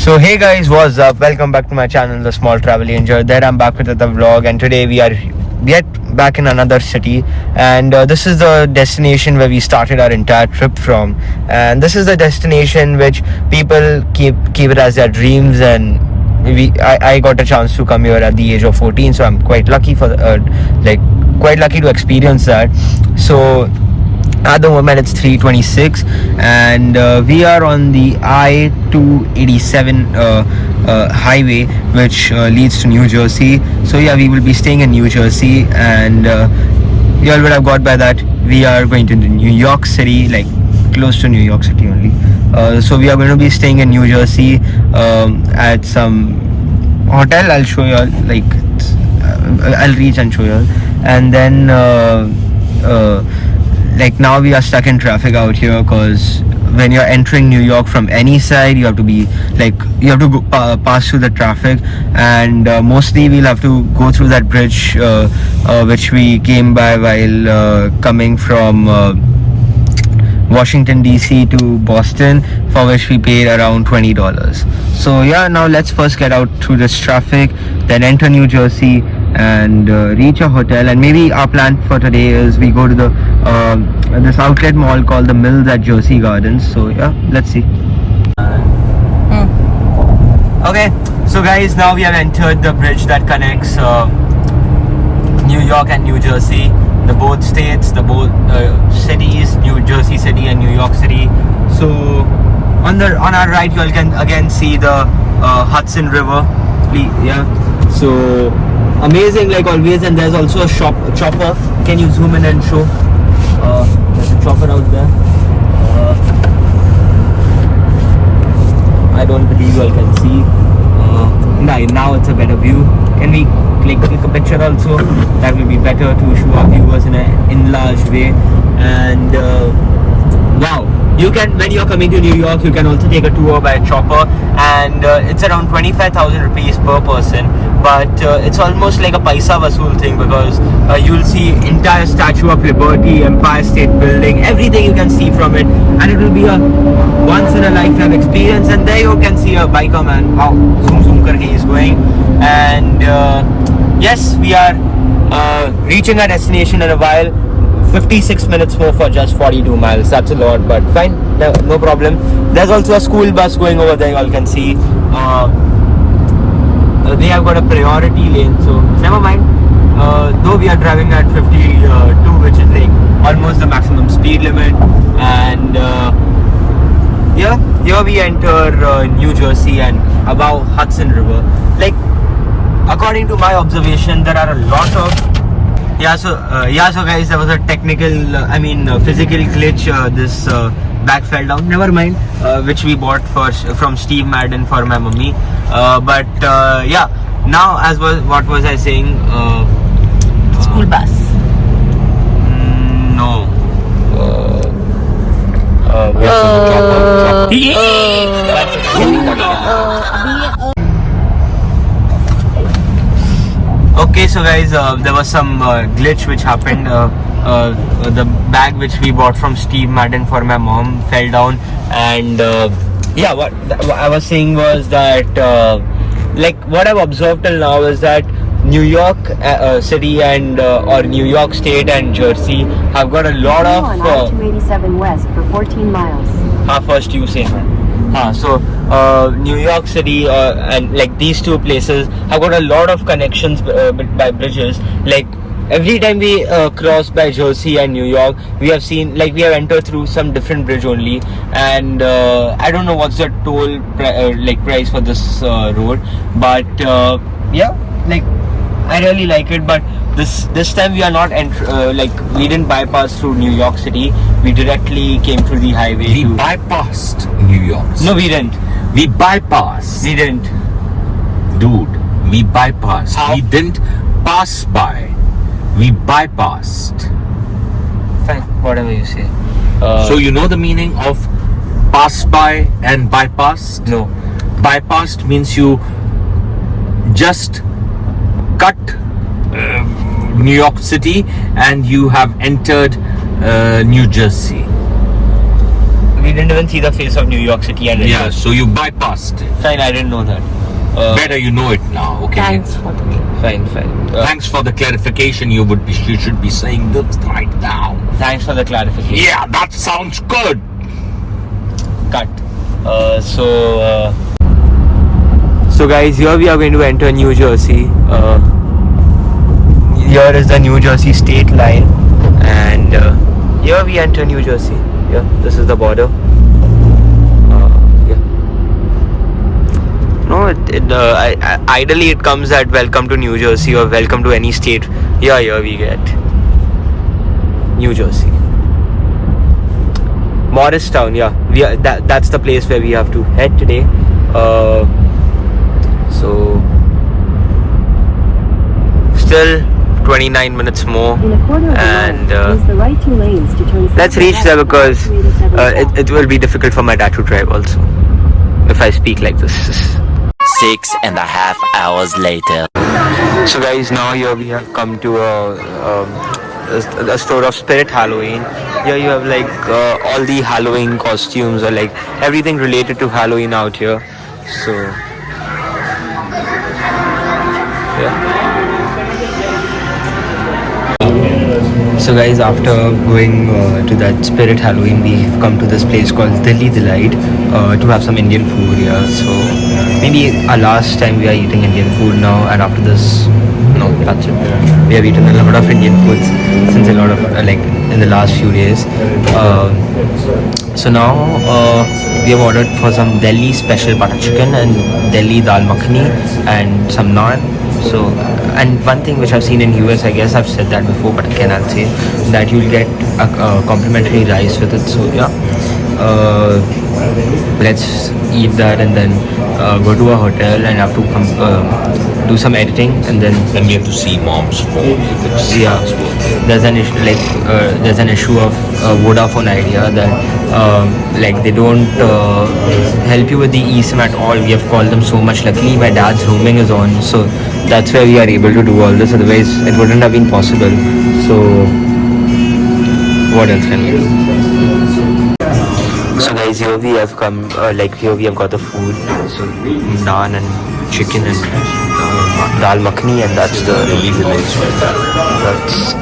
So hey guys, what's up? Welcome back to my channel, The Small Travel Enjoy. There I'm back with another vlog, and today we are yet back in another city, and this is the destination where we started our entire trip from. And this is the destination which people keep it as their dreams, and I got a chance to come here at the age of 14, so I'm quite lucky for quite lucky to experience that. So at the moment it's 3:26 and we are on the I-287 highway which leads to New Jersey. So yeah, we will be staying in New Jersey, and you all would have got by that we are going to New York City, like close to New York City only. So we are going to be staying in New Jersey at some hotel. I'll show you all, I'll reach and show you all. And then like now we are stuck in traffic out here, because when you're entering New York from any side, you have to be go, pass through the traffic, and mostly we'll have to go through that bridge which we came by while coming from Washington DC to Boston, for which we paid around $20. So yeah, now let's first get out through this traffic, then enter New Jersey and reach a hotel. And maybe our plan for today is we go to the this outlet mall called the Mills at Jersey Gardens. So yeah, let's see. Okay, so guys, now we have entered the bridge that connects New York and New Jersey, the both states, the both cities, New Jersey City and New York City. So on our right you all can again see the Hudson River. Yeah, so amazing like always. And there's also a chopper. Can you zoom in and show? There's a chopper out there. I don't believe you all can see. Now it's a better view. Can we click a picture also? That will be better to show our viewers in an enlarged way. And wow, you can, when you're coming to New York, you can also take a tour by a chopper, and it's around 25,000 rupees per person. But it's almost like a paisa vasool thing, because you'll see entire Statue of Liberty, Empire State Building, everything you can see from it, and it will be a once in a lifetime experience. And there you can see a biker man, how zoom karke he is going. And yes, we are reaching our destination in a while. 56 minutes more for just 42 miles. That's a lot, but fine, no problem. There's also a school bus going over there, you all can see. They have got a priority lane, so never mind. Though we are driving at 52, which is like almost the maximum speed limit. And yeah, here we enter New Jersey and above Hudson River. Like, according to my observation, there are a lot of so guys, there was a technical physical glitch. This bag fell down, never mind, which we bought from Steve Madden for my mummy. But yeah, now what was I saying? School bus. No. Okay, so guys, there was some glitch which happened. The bag which we bought from Steve Madden for my mom fell down, and yeah, what I was saying was that like what I've observed till now is that New York City and or New York State and Jersey have got a lot of on I-287 west for 14 miles. First you say, man. So New York City and like these two places have got a lot of connections by bridges. Like every time we cross by Jersey and New York, we have seen, like, we have entered through some different bridge only. And I don't know what's the toll price for this road, but yeah, like I really like it. But this time we are not we didn't bypass through New York City. We directly came through the highway. We bypassed New York. No, we didn't. We bypassed. We didn't. Dude, we bypassed. How? We didn't pass by. We bypassed. Fine, whatever you say. So you know the meaning of pass by and bypassed? No. Bypassed means you just cut New York City and you have entered New Jersey. we didn't even see the face of New York City. And Yeah, so you bypassed it. fine. I didn't know that. Better you know it now, okay? Thanks for the Fine. Thanks for the clarification. You should be saying this right now. Thanks for the clarification. Yeah, that sounds good. Cut. So guys, here we are going to enter New Jersey. Here is the New Jersey state line, and here we enter New Jersey. Yeah, this is the border. Yeah. No, ideally it comes at welcome to New Jersey or welcome to any state. Yeah, here we get New Jersey. Morristown, yeah. That's the place where we have to head today. So still 29 minutes more, In a quarter of a and mile, use the right 2 lanes to turn let's reach there because it will be difficult for my dad to drive also if I speak like this. 6.5 hours later. So guys, now here we have come to a store of Spirit Halloween. Here you have like all the Halloween costumes or like everything related to Halloween out here. So yeah. So guys, after going to that Spirit Halloween, we've come to this place called Delhi Delight to have some Indian food here. So maybe our last time we are eating Indian food now, and after this, no, that's it. We have eaten a lot of Indian foods since a lot of like in the last few days. So now we have ordered for some Delhi special butter chicken and Delhi dal makhani and some naan. So, and one thing which I've seen in US, I guess I've said that before, but again I'll say that you'll get a complimentary rice with it. So yeah, let's eat that and then go to a hotel and have to do some editing, and then we have to see mom's phone. yeah, there's an issue there's an issue of Vodafone Idea that like they don't help you with the eSIM at all. We have called them so much. Luckily my dad's roaming is on, so that's where we are able to do all this, otherwise it wouldn't have been possible. So what else can we do? So guys, here we have come, here we have got the food. So naan and chicken and dal makhani, and that's the ready delight. That's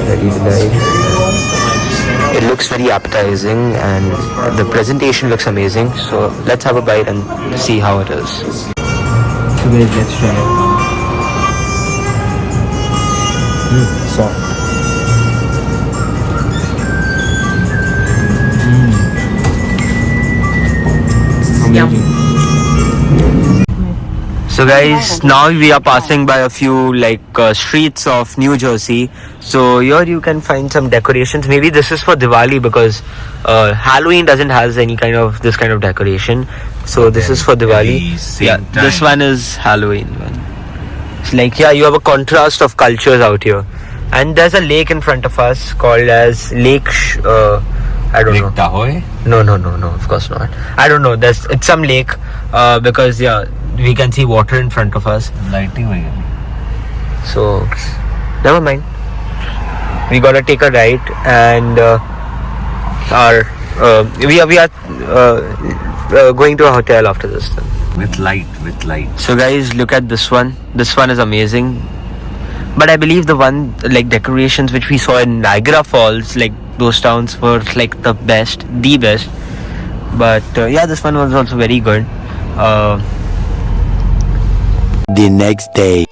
ready delight. It looks very appetizing and the presentation looks amazing. So let's have a bite and see how it is. So guys, let's try it. Soft. Amazing. So guys, now we are passing by a few streets of New Jersey. So here you can find some decorations. Maybe this is for Diwali because Halloween doesn't have any kind of this kind of decoration. So this is for Diwali. Yeah, this one is Halloween one. It's like, yeah, you have a contrast of cultures out here. And there's a lake in front of us called as Lake I don't know. Tahoe? No, of course not. I don't know. It's some lake because yeah, we can see water in front of us. Lighting. So never mind. We gotta take a right, and we are going to a hotel after this then. With light. So guys, look at this one. This one is amazing. But I believe the one decorations which we saw in Niagara Falls, those towns were the best. But yeah, this one was also very good. The next day.